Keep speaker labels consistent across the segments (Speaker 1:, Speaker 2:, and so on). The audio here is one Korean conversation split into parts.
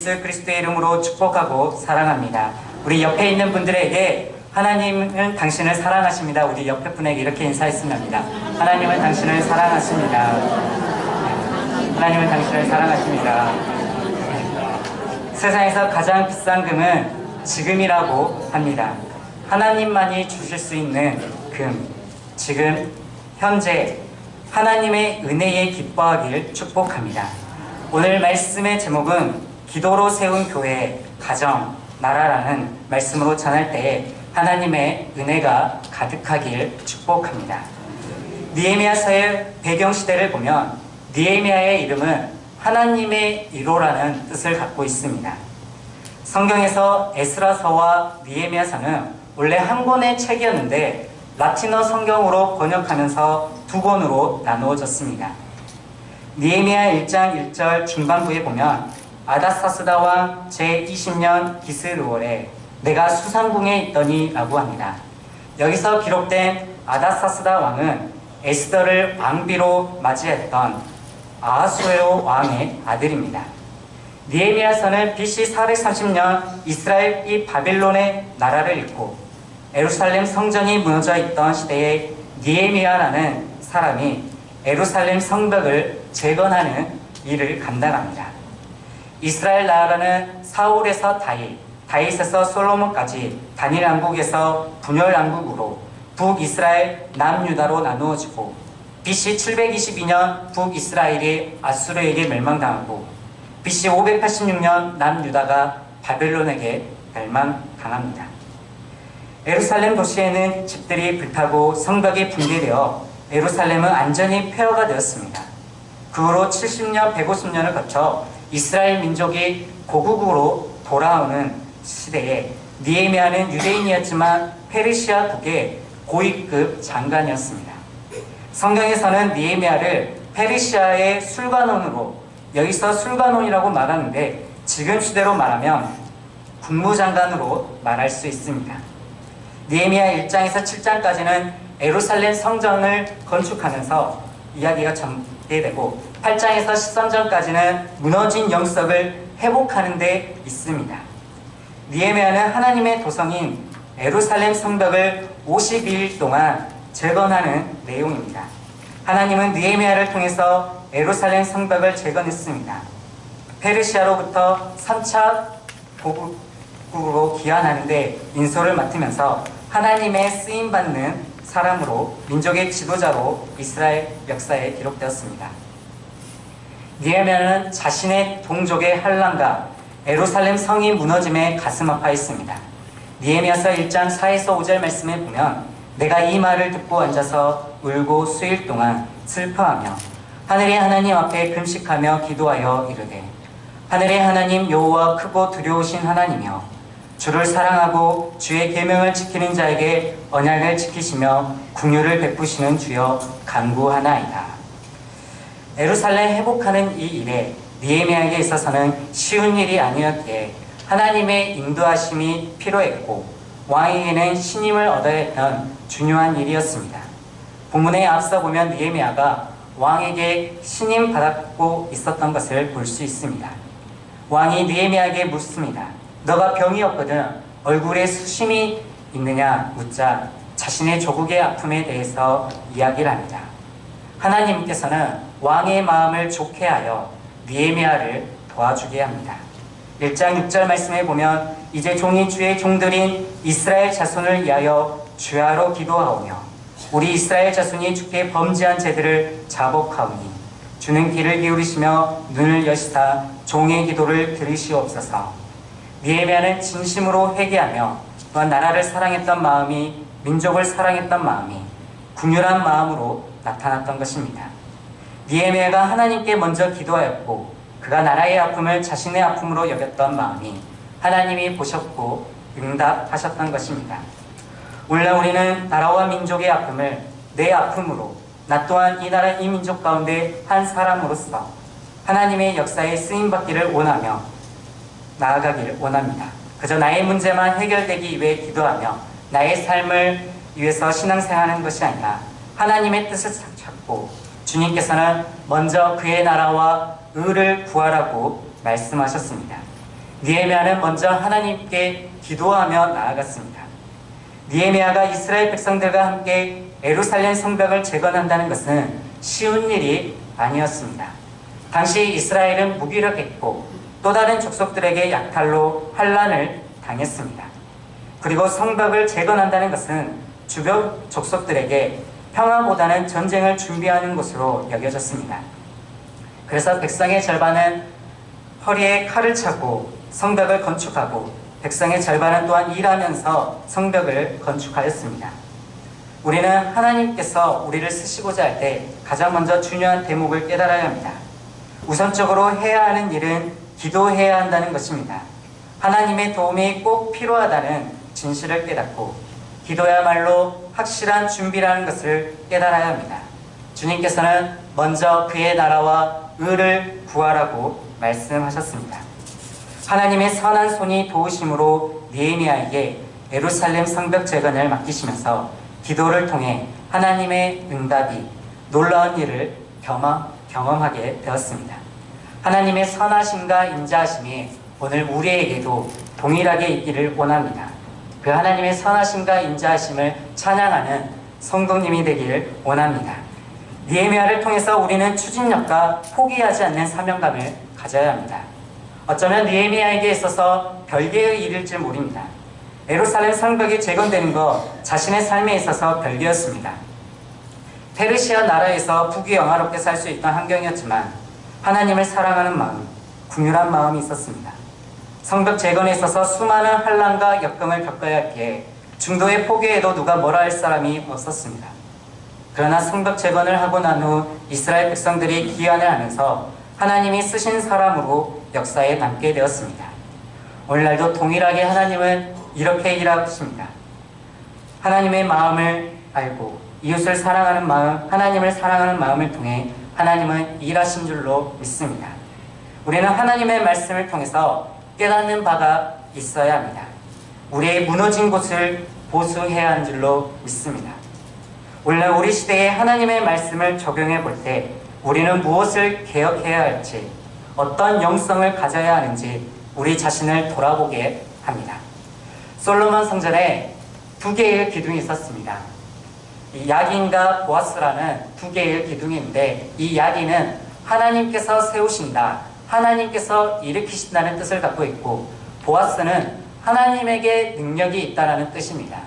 Speaker 1: 예수 그리스도의 이름으로 축복하고 사랑합니다. 우리 옆에 있는 분들에게 하나님은 당신을 사랑하십니다. 우리 옆에 분에게 이렇게 인사했으면 합니다. 하나님은 당신을 사랑하십니다. 하나님은 당신을 사랑하십니다. 세상에서 가장 비싼 금은 지금이라고 합니다. 하나님만이 주실 수 있는 금, 지금, 현재 하나님의 은혜에 기뻐하길 축복합니다. 오늘 말씀의 제목은 기도로 세운 교회, 가정, 나라라는 말씀으로 전할 때에 하나님의 은혜가 가득하길 축복합니다. 느헤미야서의 배경시대를 보면 느헤미야의 이름은 하나님의 이로라는 뜻을 갖고 있습니다. 성경에서 에스라서와 느헤미야서는 원래 한 권의 책이었는데 라틴어 성경으로 번역하면서 두 권으로 나누어졌습니다. 느헤미야 1장 1절 중반부에 보면 아다사스다 왕 제20년 기스르월에 내가 수상궁에 있더니 라고 합니다. 여기서 기록된 아다사스다 왕은 에스더를 왕비로 맞이했던 아하수에로 왕의 아들입니다. 느헤미야서는 BC 430년 이스라엘이 바빌론의 나라를 잃고 예루살렘 성전이 무너져 있던 시대에 느헤미야라는 사람이 예루살렘 성벽을 재건하는 일을 감당합니다. 이스라엘 나라는 사울에서 다윗, 다윗에서 솔로몬까지 단일 왕국에서 분열 왕국으로 북이스라엘, 남유다로 나누어지고 BC 722년 북이스라엘이 아수르에게 멸망당하고 BC 586년 남유다가 바벨론에게 멸망당합니다. 예루살렘 도시에는 집들이 불타고 성벽이 붕괴되어 예루살렘은 완전히 폐허가 되었습니다. 그 후로 70년, 150년을 거쳐 이스라엘 민족이 고국으로 돌아오는 시대에 느헤미야는 유대인이었지만 페르시아 국의 고위급 장관이었습니다. 성경에서는 느헤미야를 페르시아의 술관원으로, 여기서 술관원이라고 말하는데 지금 시대로 말하면 국무장관으로 말할 수 있습니다. 느헤미야 1장에서 7장까지는 예루살렘 성전을 건축하면서 이야기가 전개되고 8장에서 13장까지는 무너진 영성을 회복하는 데 있습니다. 느헤미야는 하나님의 도성인 예루살렘 성벽을 52일 동안 재건하는 내용입니다. 하나님은 느헤미야를 통해서 예루살렘 성벽을 재건했습니다. 페르시아로부터 3차 보국으로 귀환하는데 인솔을 맡으면서 하나님의 쓰임받는 사람으로 민족의 지도자로 이스라엘 역사에 기록되었습니다. 느헤미야는 자신의 동족의 환난과 예루살렘 성이 무너짐에 가슴 아파했습니다. 느헤미야서 1장 4에서 5절 말씀에 보면 내가 이 말을 듣고 앉아서 울고 수일 동안 슬퍼하며 하늘의 하나님 앞에 금식하며 기도하여 이르되 하늘의 하나님 여호와 크고 두려우신 하나님이여 주를 사랑하고 주의 계명을 지키는 자에게 언약을 지키시며 긍휼을 베푸시는 주여 간구하나이다. 예루살렘 회복하는 이 일에 느헤미야에게 있어서는 쉬운 일이 아니었기에 하나님의 인도하심이 필요했고 왕에게는 신임을 얻어야 했던 중요한 일이었습니다. 본문에 앞서 보면 느헤미야가 왕에게 신임 받고 있었던 것을 볼 수 있습니다. 왕이 느헤미야에게 묻습니다. 너가 병이 없거든 얼굴에 수심이 있느냐 묻자 자신의 조국의 아픔에 대해서 이야기를 합니다. 하나님께서는 왕의 마음을 좋게 하여 느헤미야를 도와주게 합니다. 1장 6절 말씀에 보면 이제 종이 주의 종들인 이스라엘 자손을 위하여 주야로 기도하오며 우리 이스라엘 자손이 주께 범죄한 죄들을 자복하오니 주는 귀를 기울이시며 눈을 여시사 종의 기도를 들으시옵소서. 느헤미야는 진심으로 회개하며 또한 나라를 사랑했던 마음이 민족을 사랑했던 마음이 긍휼한 마음으로 나타났던 것입니다. 느헤미야가 하나님께 먼저 기도하였고 그가 나라의 아픔을 자신의 아픔으로 여겼던 마음이 하나님이 보셨고 응답하셨던 것입니다. 오늘날 우리는 나라와 민족의 아픔을 내 아픔으로 나 또한 이 나라 이 민족 가운데 한 사람으로서 하나님의 역사에 쓰임받기를 원하며 나아가기를 원합니다. 그저 나의 문제만 해결되기 위해 기도하며 나의 삶을 위해서 신앙생활하는 것이 아니라 하나님의 뜻을 찾고 주님께서는 먼저 그의 나라와 의를 구하라고 말씀하셨습니다. 느헤미야는 먼저 하나님께 기도하며 나아갔습니다. 느헤미야가 이스라엘 백성들과 함께 예루살렘 성벽을 재건한다는 것은 쉬운 일이 아니었습니다. 당시 이스라엘은 무기력했고 또 다른 족속들에게 약탈로 환란을 당했습니다. 그리고 성벽을 재건한다는 것은 주변 족속들에게 평화보다는 전쟁을 준비하는 것으로 여겨졌습니다. 그래서 백성의 절반은 허리에 칼을 차고 성벽을 건축하고 백성의 절반은 또한 일하면서 성벽을 건축하였습니다. 우리는 하나님께서 우리를 쓰시고자 할 때 가장 먼저 중요한 대목을 깨달아야 합니다. 우선적으로 해야 하는 일은 기도해야 한다는 것입니다. 하나님의 도움이 꼭 필요하다는 진실을 깨닫고 기도야말로 확실한 준비라는 것을 깨달아야 합니다. 주님께서는 먼저 그의 나라와 의를 구하라고 말씀하셨습니다. 하나님의 선한 손이 도우심으로 느헤미야에게 예루살렘 성벽 재건을 맡기시면서 기도를 통해 하나님의 응답이 놀라운 일을 경험하게 되었습니다. 하나님의 선하심과 인자하심이 오늘 우리에게도 동일하게 있기를 원합니다. 그 하나님의 선하심과 인자하심을 찬양하는 성도님이 되기를 원합니다. 느헤미야를 통해서 우리는 추진력과 포기하지 않는 사명감을 가져야 합니다. 어쩌면 느헤미야에게 있어서 별개의 일일지 모릅니다. 예루살렘 성벽이 재건되는 것 자신의 삶에 있어서 별개였습니다. 페르시아 나라에서 북이 영화롭게 살 수 있던 환경이었지만 하나님을 사랑하는 마음, 긍휼한 마음이 있었습니다. 성벽 재건에 있어서 수많은 환난과 역경을 겪어야 했기에 중도에 포기해도 누가 뭐라 할 사람이 없었습니다. 그러나 성벽 재건을 하고 난 후 이스라엘 백성들이 기한을 하면서 하나님이 쓰신 사람으로 역사에 남게 되었습니다. 오늘날도 동일하게 하나님은 이렇게 일하십니다. 하나님의 마음을 알고 이웃을 사랑하는 마음, 하나님을 사랑하는 마음을 통해 하나님은 일하신 줄로 믿습니다. 우리는 하나님의 말씀을 통해서 깨닫는 바가 있어야 합니다. 우리의 무너진 곳을 보수해야 하는 줄로 믿습니다. 오늘날 우리 시대에 하나님의 말씀을 적용해 볼 때 우리는 무엇을 개혁해야 할지, 어떤 영성을 가져야 하는지 우리 자신을 돌아보게 합니다. 솔로몬 성전에 두 개의 기둥이 있었습니다. 이 야긴과 보아스라는 두 개의 기둥이 있는데 이 야긴은 하나님께서 세우신다, 하나님께서 일으키신다는 뜻을 갖고 있고 보아스는 하나님에게 능력이 있다는 뜻입니다.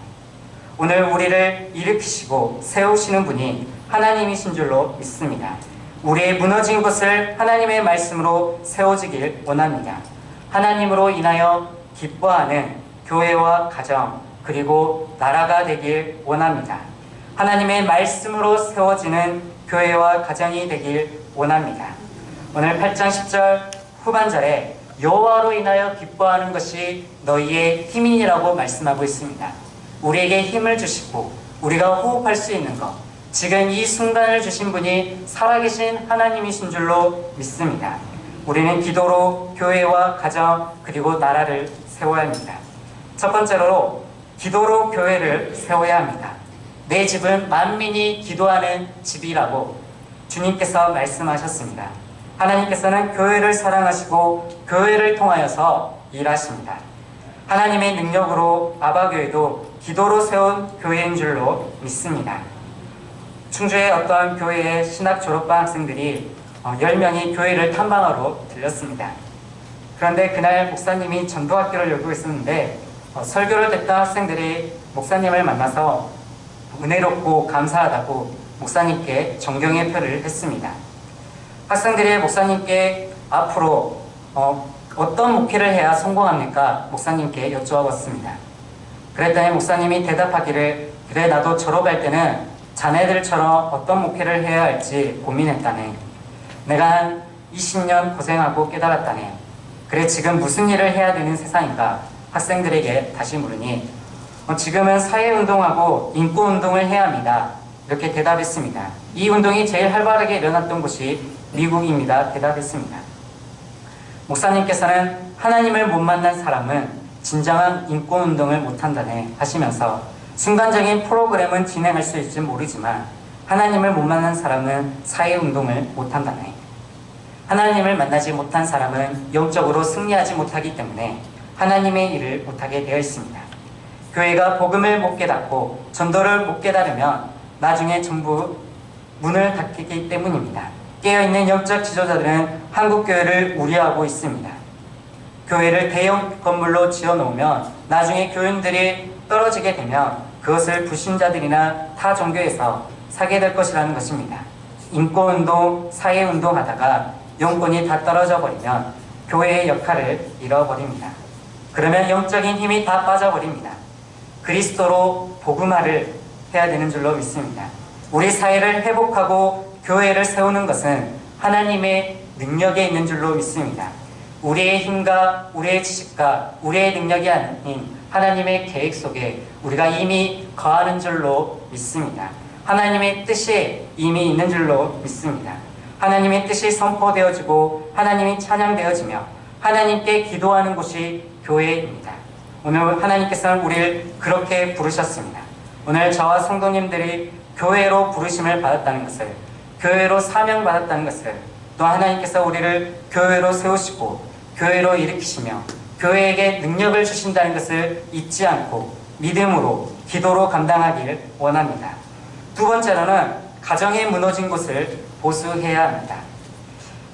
Speaker 1: 오늘 우리를 일으키시고 세우시는 분이 하나님이신 줄로 믿습니다. 우리의 무너진 것을 하나님의 말씀으로 세워지길 원합니다. 하나님으로 인하여 기뻐하는 교회와 가정 그리고 나라가 되길 원합니다. 하나님의 말씀으로 세워지는 교회와 가정이 되길 원합니다. 오늘 8장 10절 후반절에 여호와로 인하여 기뻐하는 것이 너희의 힘이라고 말씀하고 있습니다. 우리에게 힘을 주시고 우리가 호흡할 수 있는 것, 지금 이 순간을 주신 분이 살아계신 하나님이신 줄로 믿습니다. 우리는 기도로 교회와 가정 그리고 나라를 세워야 합니다. 첫 번째로 기도로 교회를 세워야 합니다. 내 집은 만민이 기도하는 집이라고 주님께서 말씀하셨습니다. 하나님께서는 교회를 사랑하시고 교회를 통하여서 일하십니다. 하나님의 능력으로 아바교회도 기도로 세운 교회인 줄로 믿습니다. 충주의 어떠한 교회의 신학 졸업반 학생들이 10명이 교회를 탐방하러 들렸습니다. 그런데 그날 목사님이 전도학교를 열고 있었는데 설교를 듣던 학생들이 목사님을 만나서 은혜롭고 감사하다고 목사님께 존경의 표를 했습니다. 학생들이 목사님께 앞으로 어떤 목회를 해야 성공합니까? 목사님께 여쭈어봤습니다. 그랬더니 목사님이 대답하기를 그래 나도 졸업할 때는 자네들처럼 어떤 목회를 해야 할지 고민했다네. 내가 한 20년 고생하고 깨달았다네. 그래 지금 무슨 일을 해야 되는 세상인가? 학생들에게 다시 물으니 지금은 사회운동하고 인권운동을 해야 합니다. 이렇게 대답했습니다. 이 운동이 제일 활발하게 일어났던 곳이 미국입니다. 대답했습니다. 목사님께서는 하나님을 못 만난 사람은 진정한 인권운동을 못한다네 하시면서 순간적인 프로그램은 진행할 수 있을지 모르지만 하나님을 못 만난 사람은 사회운동을 못한다네. 하나님을 만나지 못한 사람은 영적으로 승리하지 못하기 때문에 하나님의 일을 못하게 되어 있습니다. 교회가 복음을 못 깨닫고 전도를 못 깨달으면 나중에 전부 문을 닫히기 때문입니다. 깨어있는 영적 지도자들은 한국교회를 우려하고 있습니다. 교회를 대형 건물로 지어놓으면 나중에 교인들이 떨어지게 되면 그것을 불신자들이나 타 종교에서 사게 될 것이라는 것입니다. 인권운동, 사회운동 하다가 영권이 다 떨어져 버리면 교회의 역할을 잃어버립니다. 그러면 영적인 힘이 다 빠져버립니다. 그리스도로 복음화를 해야 되는 줄로 믿습니다. 우리 사회를 회복하고 교회를 세우는 것은 하나님의 능력에 있는 줄로 믿습니다. 우리의 힘과 우리의 지식과 우리의 능력이 아닌 하나님의 계획 속에 우리가 이미 거하는 줄로 믿습니다. 하나님의 뜻이 이미 있는 줄로 믿습니다. 하나님의 뜻이 선포되어지고 하나님이 찬양되어지며 하나님께 기도하는 곳이 교회입니다. 오늘 하나님께서는 우리를 그렇게 부르셨습니다. 오늘 저와 성도님들이 교회로 부르심을 받았다는 것을, 교회로 사명받았다는 것을, 또 하나님께서 우리를 교회로 세우시고 교회로 일으키시며 교회에게 능력을 주신다는 것을 잊지 않고 믿음으로 기도로 감당하길 원합니다. 두 번째로는 가정이 무너진 곳을 보수해야 합니다.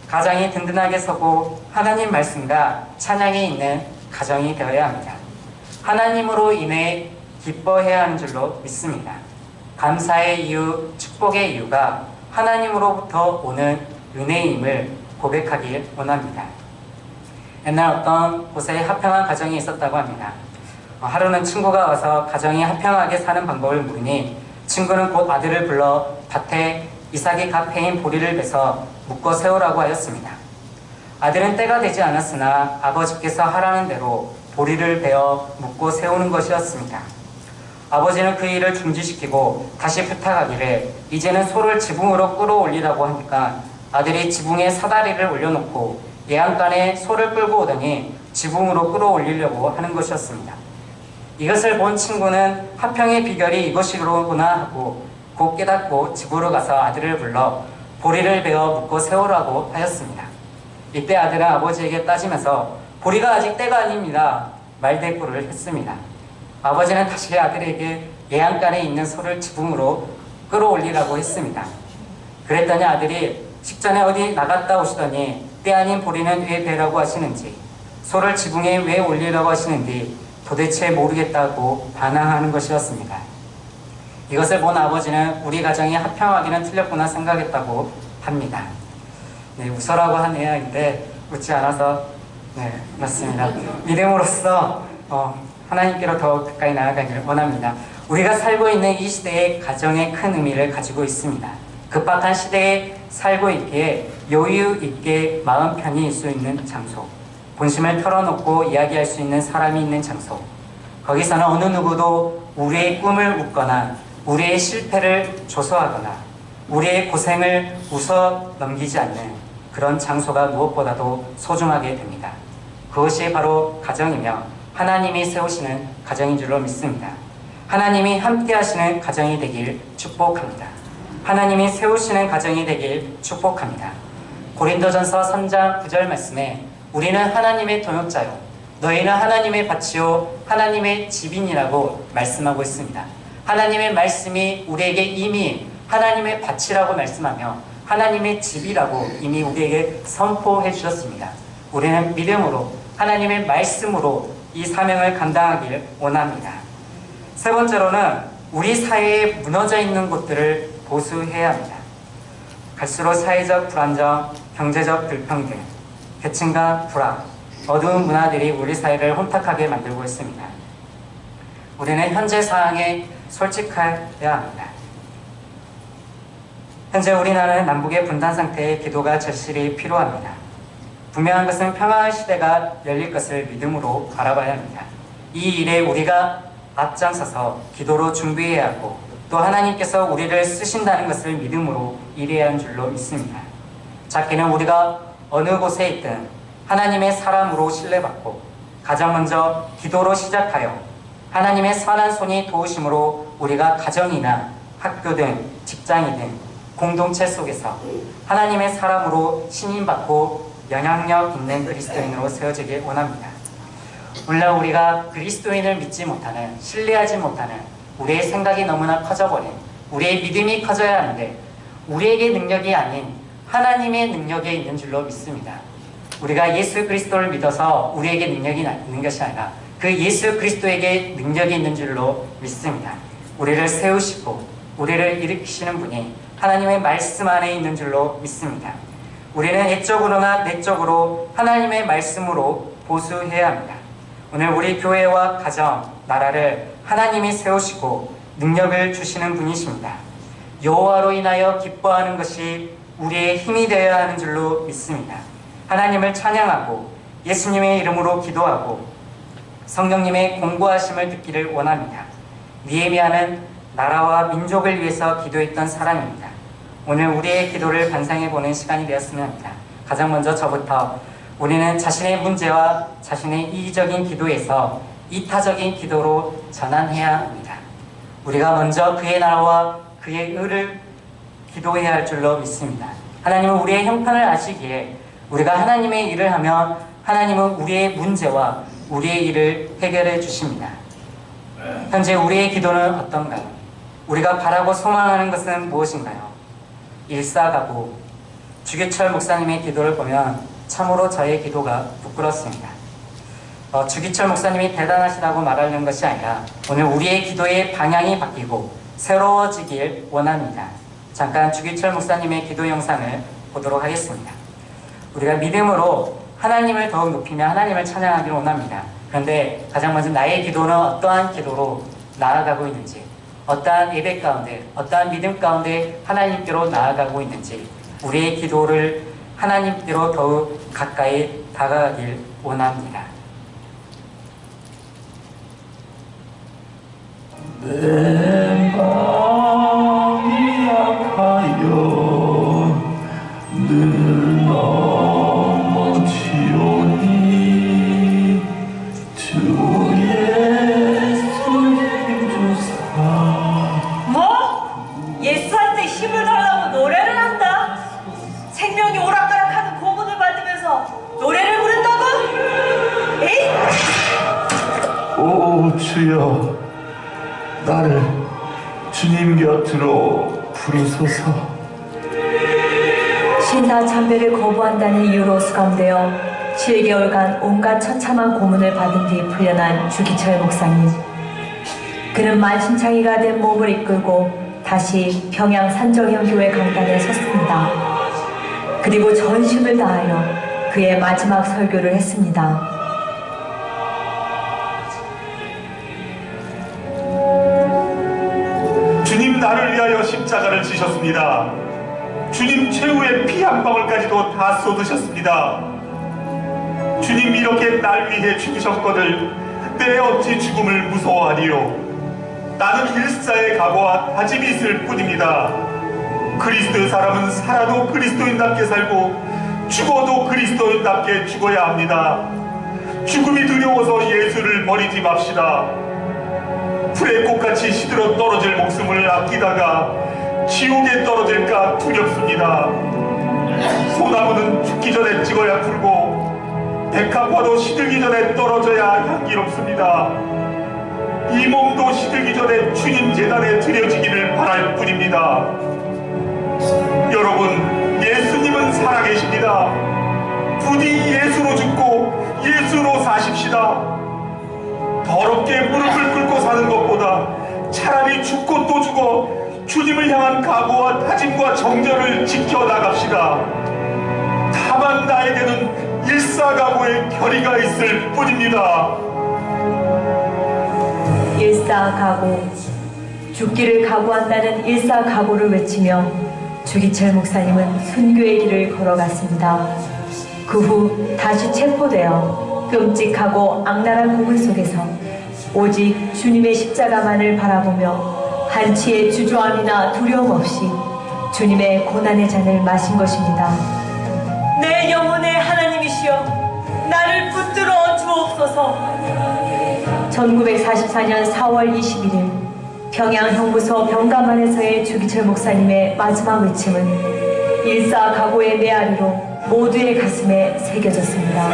Speaker 1: 가정이 든든하게 서고 하나님 말씀과 찬양이 있는 가정이 되어야 합니다. 하나님으로 인해 기뻐해야 하는 줄로 믿습니다. 감사의 이유, 축복의 이유가 하나님으로부터 오는 은혜임을 고백하길 원합니다. 옛날 어떤 곳에 화평한 가정이 있었다고 합니다. 하루는 친구가 와서 가정이 화평하게 사는 방법을 물으니 친구는 곧 아들을 불러 밭에 이삭이 갓 패인 보리를 베서 묶어 세우라고 하였습니다. 아들은 때가 되지 않았으나 아버지께서 하라는 대로 보리를 베어 묶고 세우는 것이었습니다. 아버지는 그 일을 중지시키고 다시 부탁하기를 이제는 소를 지붕으로 끌어올리라고 하니까 아들이 지붕에 사다리를 올려놓고 예안간에 소를 끌고 오더니 지붕으로 끌어올리려고 하는 것이었습니다. 이것을 본 친구는 화평의 비결이 이것이로구나 하고 곧 깨닫고 집으로 가서 아들을 불러 보리를 베어 묶고 세우라고 하였습니다. 이때 아들은 아버지에게 따지면서 보리가 아직 때가 아닙니다. 말대꾸를 했습니다. 아버지는 다시 아들에게 예안간에 있는 소를 지붕으로 끌어올리라고 했습니다. 그랬더니 아들이 식전에 어디 나갔다 오시더니 때 아닌 보리는 왜 베라고 하시는지, 소를 지붕에 왜 올리라고 하시는지 도대체 모르겠다고 반항하는 것이었습니다. 이것을 본 아버지는 우리 가정이 화평하기는 틀렸구나 생각했다고 합니다. 네, 웃어라고 한 애인데 웃지 않아서 맞습니다. 믿음으로써 하나님께로 더 가까이 나아가기를 원합니다. 우리가 살고 있는 이 시대의 가정에 큰 의미를 가지고 있습니다. 급박한 시대에 살고 있기에 여유 있게 마음 편히 있을 수 있는 장소, 본심을 털어놓고 이야기할 수 있는 사람이 있는 장소, 거기서는 어느 누구도 우리의 꿈을 웃거나 우리의 실패를 조소하거나 우리의 고생을 웃어 넘기지 않는 그런 장소가 무엇보다도 소중하게 됩니다. 그것이 바로 가정이며 하나님이 세우시는 가정인 줄로 믿습니다. 하나님이 함께 하시는 가정이 되길 축복합니다. 하나님이 세우시는 가정이 되길 축복합니다. 고린도전서 3장 9절 말씀에 우리는 하나님의 동역자요 너희는 하나님의 밭이요 하나님의 집인이라고 말씀하고 있습니다. 하나님의 말씀이 우리에게 이미 하나님의 밭이라고 말씀하며 하나님의 집이라고 이미 우리에게 선포해 주셨습니다. 우리는 믿음으로 하나님의 말씀으로 이 사명을 감당하길 원합니다. 세 번째로는 우리 사회에 무너져 있는 곳들을 보수해야 합니다. 갈수록 사회적 불안정, 경제적 불평등, 계층간 불화, 어두운 문화들이 우리 사회를 혼탁하게 만들고 있습니다. 우리는 현재 상황에 솔직해야 합니다. 현재 우리나라는 남북의 분단 상태에 기도가 절실히 필요합니다. 분명한 것은 평화의 시대가 열릴 것을 믿음으로 바라봐야 합니다. 이 일에 우리가 앞장서서 기도로 준비해야 하고 또 하나님께서 우리를 쓰신다는 것을 믿음으로 일해야 하는 줄로 믿습니다. 작게는 우리가 어느 곳에 있든 하나님의 사람으로 신뢰받고 가장 먼저 기도로 시작하여 하나님의 선한 손이 도우심으로 우리가 가정이나 학교든 직장이든 공동체 속에서 하나님의 사람으로 신임받고 영향력 있는 그리스도인으로 세워지길 원합니다. 물론 우리가 그리스도인을 믿지 못하는, 신뢰하지 못하는, 우리의 생각이 너무나 커져버린, 우리의 믿음이 커져야 하는데 우리에게 능력이 아닌 하나님의 능력에 있는 줄로 믿습니다. 우리가 예수 그리스도를 믿어서 우리에게 능력이 있는 것이 아니라 그 예수 그리스도에게 능력이 있는 줄로 믿습니다. 우리를 세우시고 우리를 일으키시는 분이 하나님의 말씀 안에 있는 줄로 믿습니다. 우리는 애적으로나 내적으로 하나님의 말씀으로 보수해야 합니다. 오늘 우리 교회와 가정, 나라를 하나님이 세우시고 능력을 주시는 분이십니다. 여호와로 인하여 기뻐하는 것이 우리의 힘이 되어야 하는 줄로 믿습니다. 하나님을 찬양하고 예수님의 이름으로 기도하고 성령님의 공고하심을 듣기를 원합니다. 느헤미야는 나라와 민족을 위해서 기도했던 사람입니다. 오늘 우리의 기도를 반상해보는 시간이 되었으면 합니다. 가장 먼저 저부터 우리는 자신의 문제와 자신의 이기적인 기도에서 이타적인 기도로 전환해야 합니다. 우리가 먼저 그의 나라와 그의 의를 기도해야 할 줄로 믿습니다. 하나님은 우리의 형편을 아시기에 우리가 하나님의 일을 하면 하나님은 우리의 문제와 우리의 일을 해결해 주십니다. 현재 우리의 기도는 어떤가요? 우리가 바라고 소망하는 것은 무엇인가요? 일사가구, 주기철 목사님의 기도를 보면 참으로 저의 기도가 부끄럽습니다. 주기철 목사님이 대단하시다고 말하는 것이 아니라 오늘 우리의 기도의 방향이 바뀌고 새로워지길 원합니다. 잠깐 주기철 목사님의 기도 영상을 보도록 하겠습니다. 우리가 믿음으로 하나님을 더욱 높이며 하나님을 찬양하기를 원합니다. 그런데 가장 먼저 나의 기도는 어떠한 기도로 나아가고 있는지, 어떠한 예배 가운데, 어떠한 믿음 가운데 하나님께로 나아가고 있는지, 우리의 기도를 하나님께로 더욱 가까이 다가가길 원합니다.
Speaker 2: 내 마음이 아파요 늘 넘어지오니 주 예수 힘주사.
Speaker 3: 뭐? 예수한테 힘을 달라고 노래를 한다? 생명이 오락가락하는 고문을 받으면서 노래를 부른다고? 에이?
Speaker 2: 오 주여, 나를 주님 곁으로 부르소서.
Speaker 4: 신사 참배를 거부한다는 이유로 수감되어 7개월간 온갖 처참한 고문을 받은 뒤 풀려난 주기철 목사님. 그는 만신창이가 된 몸을 이끌고 다시 평양 산정형교회 강단에 섰습니다. 그리고 전심을 다하여 그의 마지막 설교를 했습니다.
Speaker 5: 주님 나를 위하여 십자가를 지셨습니다. 주님 최후의 피 한 방울까지도 다 쏟으셨습니다. 주님 이렇게 날 위해 죽으셨거늘 내 어찌 죽음을 무서워하리요. 나는 일사의 각오와 다짐이 있을 뿐입니다. 그리스도의 사람은 살아도 그리스도인답게 살고 죽어도 그리스도인답게 죽어야 합니다. 죽음이 두려워서 예수를 버리지 맙시다. 풀의 꽃같이 시들어 떨어질 목숨을 아끼다가 지옥에 떨어질까 두렵습니다. 소나무는 죽기 전에 찍어야 풀고 백합화도 시들기 전에 떨어져야 향기롭습니다. 이 몸도 시들기 전에 주님 제단에 드려지기를 바랄 뿐입니다. 여러분, 예수님은 살아계십니다. 부디 예수로 죽고 예수로 사십시다. 더럽게 무릎을 꿇고 사는 것보다 차라리 죽고 또 죽어 주님을 향한 각오와 다짐과 정절을 지켜나갑시다. 다만 나에게는 일사각오의 결의가 있을 뿐입니다.
Speaker 4: 일사각오, 죽기를 각오한다는 일사각오를 외치며 주기철 목사님은 순교의 길을 걸어갔습니다. 그 후 다시 체포되어 끔찍하고 악랄한 고문 속에서 오직 주님의 십자가만을 바라보며 한치의 주저함이나 두려움 없이 주님의 고난의 잔을 마신 것입니다.
Speaker 3: 내 영혼의 하나님이시여, 나를 붙들어 주옵소서.
Speaker 4: 1944년 4월 21일 평양 형무소 병가만에서의 주기철 목사님의 마지막 외침은 일사각오의 메아리로 모두의 가슴에 새겨졌습니다.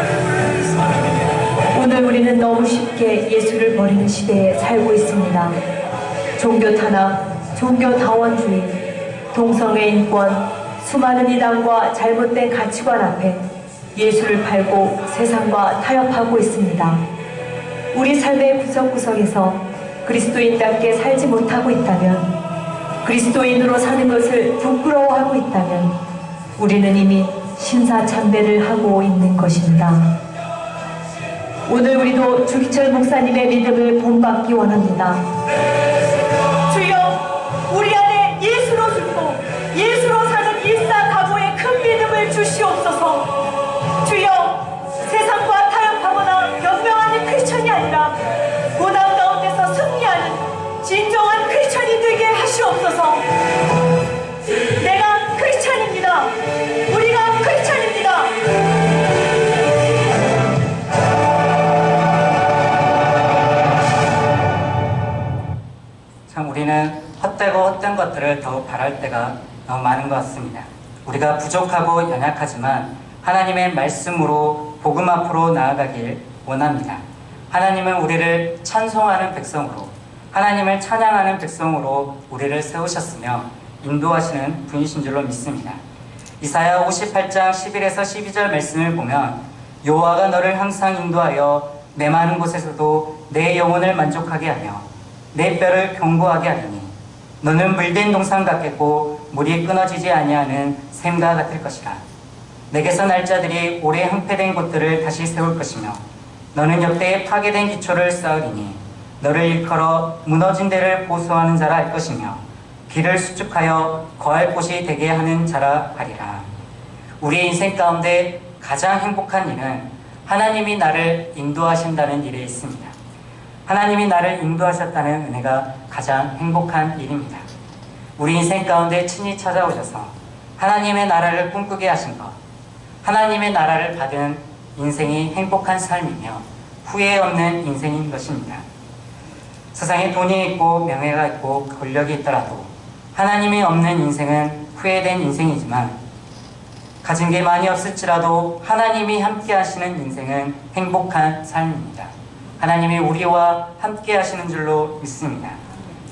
Speaker 4: 오늘 우리는 너무 쉽게 예수를 버리는 시대에 살고 있습니다. 종교 탄압, 종교 다원주의, 동성애 인권, 수많은 이단과 잘못된 가치관 앞에 예수를 팔고 세상과 타협하고 있습니다. 우리 삶의 구석구석에서 그리스도인답게 살지 못하고 있다면, 그리스도인으로 사는 것을 부끄러워하고 있다면 우리는 이미 신사참배를 하고 있는 것입니다. 오늘 우리도 주기철 목사님의 믿음을 본받기 원합니다.
Speaker 3: 주여, 우리 안에 예수로 죽고 예수로 사는 일사각오의 큰 믿음을 주시옵소서. 주여, 세상과 타협하거나 연명하는 크리스천이 아니라 고난 가운데서 승리하는 진정한 크리스천이 되게 하시옵소서. 내가 크리스천입니다. 우리가 크리스천입니다.
Speaker 1: 참 우리는 헛되고 헛된 것들을 더욱 바랄 때가 너무 많은 것 같습니다. 우리가 부족하고 연약하지만 하나님의 말씀으로 복음 앞으로 나아가길 원합니다. 하나님은 우리를 찬송하는 백성으로, 하나님을 찬양하는 백성으로 우리를 세우셨으며 인도하시는 분이신 줄로 믿습니다. 이사야 58장 11에서 12절 말씀을 보면 여호와가 너를 항상 인도하여 메마른 곳에서도 내 영혼을 만족하게 하며 내 뼈를 견고하게 하리니 너는 물된 동산 같겠고 물이 끊어지지 아니하는 샘과 같을 것이라. 내게서 날 자들이 오래 황폐된 곳들을 다시 세울 것이며 너는 역대에 파괴된 기초를 쌓으리니 너를 일컬어 무너진 데를 보수하는 자라 할 것이며 길을 수축하여 거할 곳이 되게 하는 자라 하리라. 우리의 인생 가운데 가장 행복한 일은 하나님이 나를 인도하신다는 일에 있습니다. 하나님이 나를 인도하셨다는 은혜가 가장 행복한 일입니다. 우리 인생 가운데 친히 찾아오셔서 하나님의 나라를 꿈꾸게 하신 것, 하나님의 나라를 받은 인생이 행복한 삶이며 후회 없는 인생인 것입니다. 세상에 돈이 있고 명예가 있고 권력이 있더라도 하나님이 없는 인생은 후회된 인생이지만, 가진 게 많이 없을지라도 하나님이 함께 하시는 인생은 행복한 삶입니다. 하나님이 우리와 함께 하시는 줄로 믿습니다.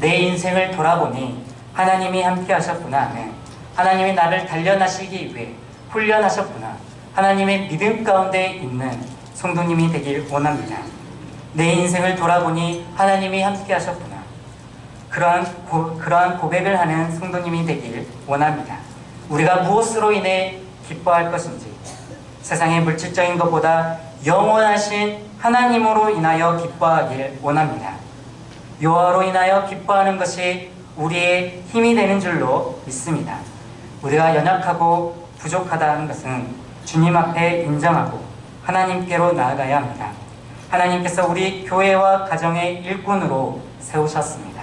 Speaker 1: 내 인생을 돌아보니 하나님이 함께 하셨구나 하는, 하나님이 나를 단련하시기 위해 훈련하셨구나, 하나님의 믿음 가운데 있는 성도님이 되길 원합니다. 내 인생을 돌아보니 하나님이 함께 하셨구나, 그러한 고백을 하는 성도님이 되길 원합니다. 우리가 무엇으로 인해 기뻐할 것인지, 세상의 물질적인 것보다 영원하신 하나님으로 인하여 기뻐하길 원합니다. 여호와로 인하여 기뻐하는 것이 우리의 힘이 되는 줄로 믿습니다. 우리가 연약하고 부족하다는 것은 주님 앞에 인정하고 하나님께로 나아가야 합니다. 하나님께서 우리 교회와 가정의 일꾼으로 세우셨습니다.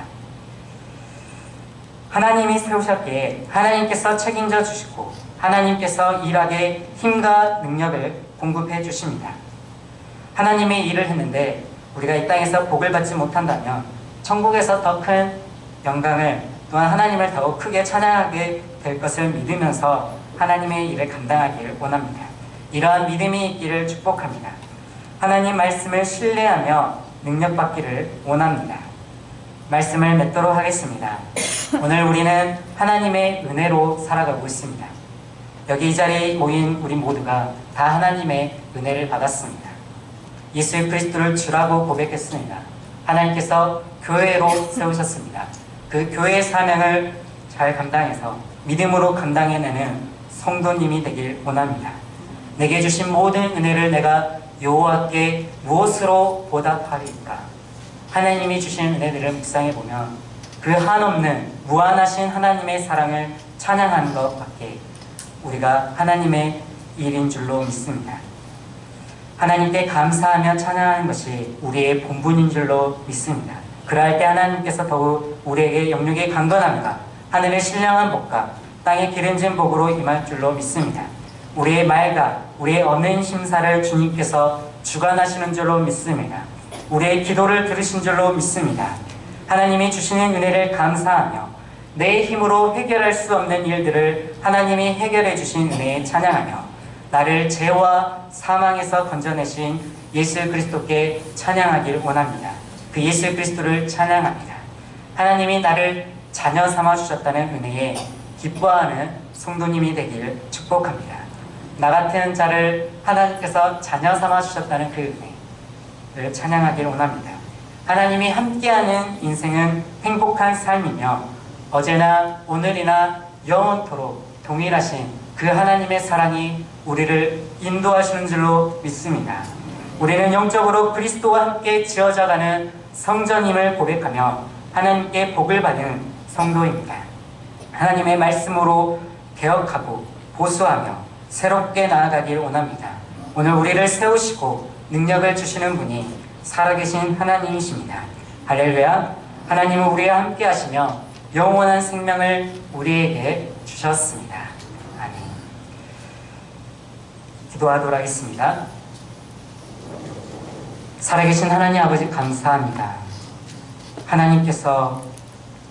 Speaker 1: 하나님이 세우셨기에 하나님께서 책임져 주시고 하나님께서 일하게 힘과 능력을 공급해 주십니다. 하나님의 일을 했는데 우리가 이 땅에서 복을 받지 못한다면 천국에서 더 큰 영광을, 또한 하나님을 더욱 크게 찬양하게 될 것을 믿으면서 하나님의 일을 감당하기를 원합니다. 이러한 믿음이 있기를 축복합니다. 하나님 말씀을 신뢰하며 능력받기를 원합니다. 말씀을 맺도록 하겠습니다. 오늘 우리는 하나님의 은혜로 살아가고 있습니다. 여기 이 자리에 모인 우리 모두가 다 하나님의 은혜를 받았습니다. 예수 그리스도를 주라고 고백했습니다. 하나님께서 교회로 세우셨습니다. 그 교회의 사명을 잘 감당해서 믿음으로 감당해내는 성도님이 되길 원합니다. 내게 주신 모든 은혜를 내가 여호와께 무엇으로 보답하리까? 하나님이 주신 은혜들을 묵상해보면 그 한없는 무한하신 하나님의 사랑을 찬양하는 것밖에 우리가 하나님의 일인 줄로 믿습니다. 하나님께 감사하며 찬양하는 것이 우리의 본분인 줄로 믿습니다. 그럴 때 하나님께서 더욱 우리에게 영육의 강건함과 하늘의 신령한 복과 땅의 기름진 복으로 임할 줄로 믿습니다. 우리의 말과 우리의 없는 심사를 주님께서 주관하시는 줄로 믿습니다. 우리의 기도를 들으신 줄로 믿습니다. 하나님이 주시는 은혜를 감사하며 내 힘으로 해결할 수 없는 일들을 하나님이 해결해 주신 은혜에 찬양하며 나를 죄와 사망에서 건져내신 예수 그리스도께 찬양하길 원합니다. 그 예수 그리스도를 찬양합니다. 하나님이 나를 자녀 삼아 주셨다는 은혜에 기뻐하는 성도님이 되길 축복합니다. 나 같은 자를 하나님께서 자녀 삼아 주셨다는 그 은혜를 찬양하길 원합니다. 하나님이 함께하는 인생은 행복한 삶이며 어제나 오늘이나 영원토록 동일하신 그 하나님의 사랑이 우리를 인도하시는 줄로 믿습니다. 우리는 영적으로 그리스도와 함께 지어져가는 성전임을 고백하며 하나님께 복을 받은 성도입니다. 하나님의 말씀으로 개혁하고 보수하며 새롭게 나아가길 원합니다. 오늘 우리를 세우시고 능력을 주시는 분이 살아계신 하나님이십니다. 할렐루야. 하나님은 우리와 함께 하시며 영원한 생명을 우리에게 주셨습니다. 아멘. 기도하도록 하겠습니다. 살아계신 하나님 아버지 감사합니다. 하나님께서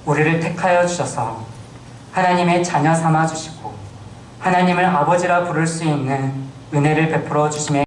Speaker 1: 우리를 택하여 주셔서 하나님의 자녀 삼아 주시고 하나님을 아버지라 부를 수 있는 은혜를 베풀어 주심에